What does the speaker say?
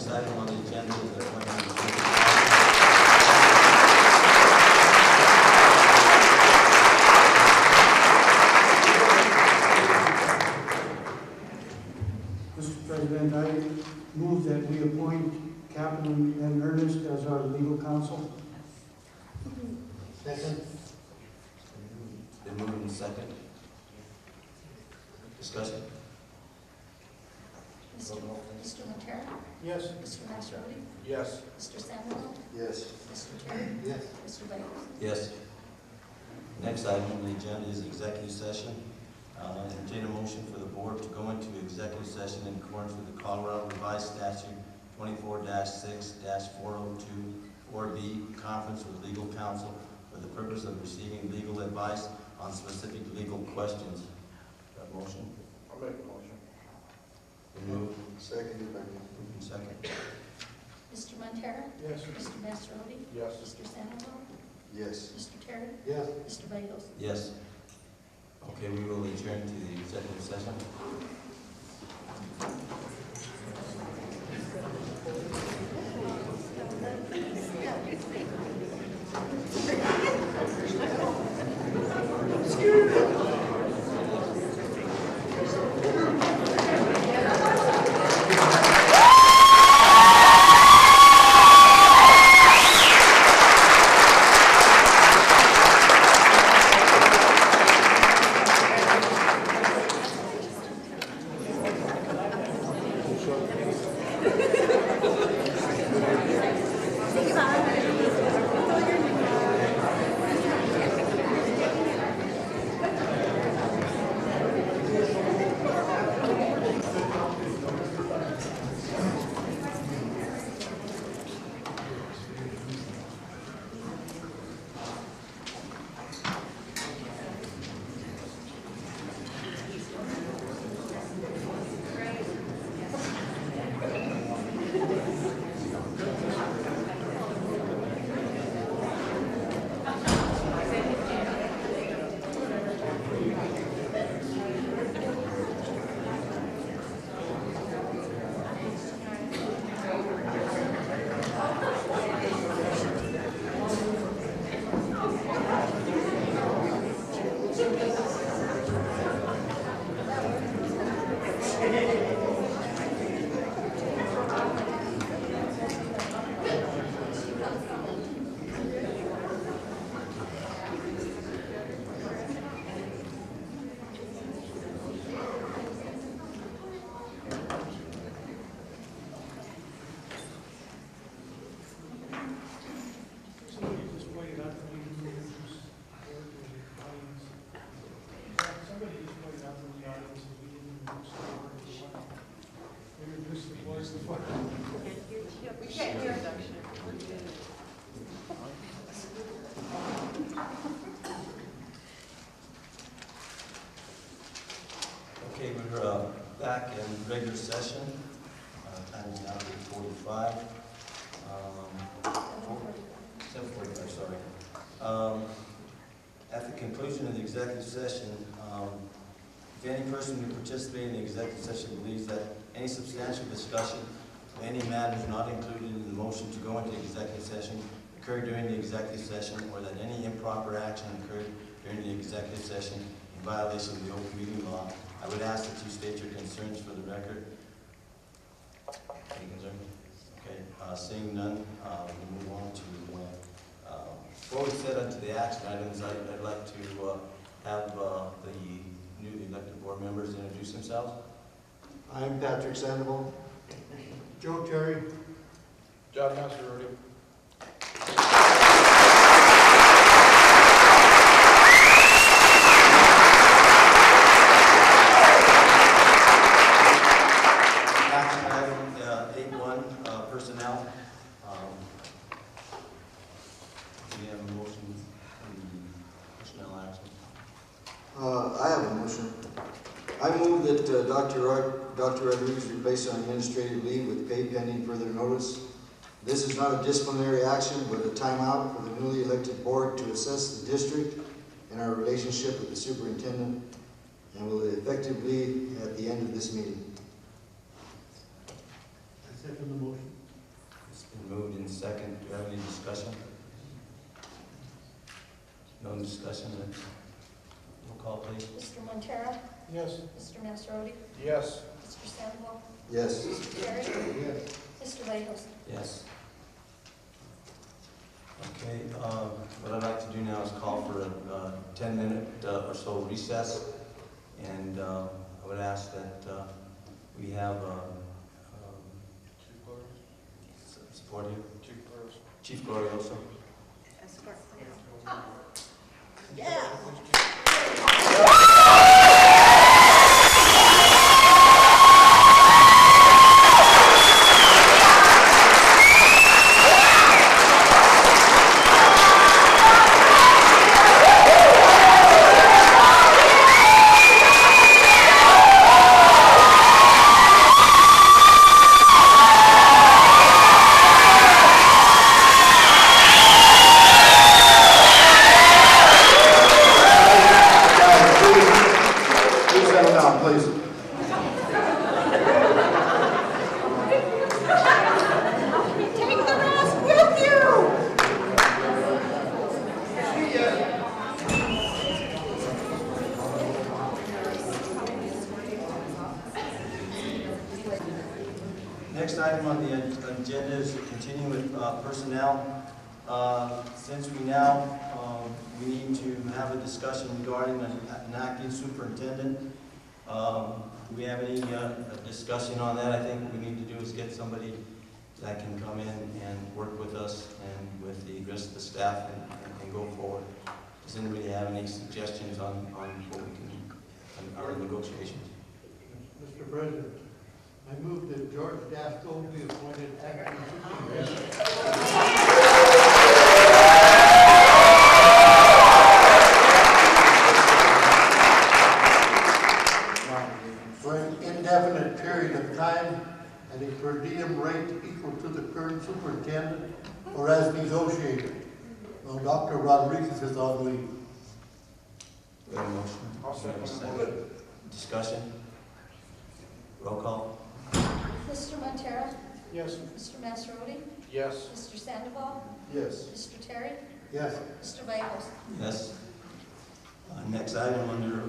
Next item on the agenda is the appointment of Mr. President, I move that we appoint Captain and Ernest as our legal counsel. Second. Been moved in second. Discussion. Mr. Montero? Yes. Mr. Masrodi? Yes. Mr. Sandoval? Yes. Mr. Terry? Yes. Mr. Bates? Yes. Next item on the agenda is executive session. I'll entertain a motion for the board to go into executive session in accordance with the Colorado Revised Statute 24-6-402 4B, conference with legal counsel for the purpose of receiving legal advice on specific legal questions. That motion? I'll make a motion. Been moved. Seconded by me. Moved in second. Mr. Montero? Yes. Mr. Masrodi? Yes. Mr. Sandoval? Yes. Mr. Terry? Yes. Mr. Bates? Yes. Okay, we will adjourn to the executive session. We can't hear them. Okay, we're back in regular session. Time is now 8:45. 7:45, sorry. At the conclusion of the executive session, if any person who participated in the executive session believes that any substantial discussion of any matters not included in the motion to go into executive session occurred during the executive session, or that any improper action occurred during the executive session in violation of the open meeting law, I would ask that you state your concerns for the record. Any concerns? Okay, seeing none, we'll move on to, before we set onto the action items, I'd like to have the newly elected board members introduce themselves. I'm Patrick Sandoval. Joe Terry. John Masrodi. Action item 8.1, personnel. Do we have a motion on the personnel action? I have a motion. I move that Dr. Rodriguez be placed on administrative leave with pay pending further notice. This is not a disciplinary action, but a timeout for the newly elected board to assess the district and our relationship with the superintendent, and will effectively at the end of this meeting. I second the motion. Been moved in second. Do you have any discussion? No discussion, then roll call, please. Mr. Montero? Yes. Mr. Masroti? Yes. Mr. Sandoval? Yes. Mr. Terry? Yes. Mr. Latos? Yes. Okay, what I'd like to do now is call for a 10-minute or so recess, and I would ask that we have support here. Chief Glorioso. Escort, please. Please settle down, please. Take the rest with you. Next item on the agenda is to continue with personnel. Since we now, we need to have a discussion regarding an acting superintendent. Do we have any discussion on that? I think what we need to do is get somebody that can come in and work with us and with the rest of the staff and go forward. Does anybody have any suggestions on what we can, on our negotiations? Mr. President, I move that George Daskell be appointed acting superintendent. For an indefinite period of time at a per diem rate equal to the current superintendent or as negotiated. Now, Dr. Rodriguez is on leave. We have a motion. I'll second. Discussion? Roll call? Mr. Montero? Yes. Mr. Masroti? Yes. Mr. Sandoval? Yes. Mr. Terry? Yes. Mr. Latos? Yes. Next item under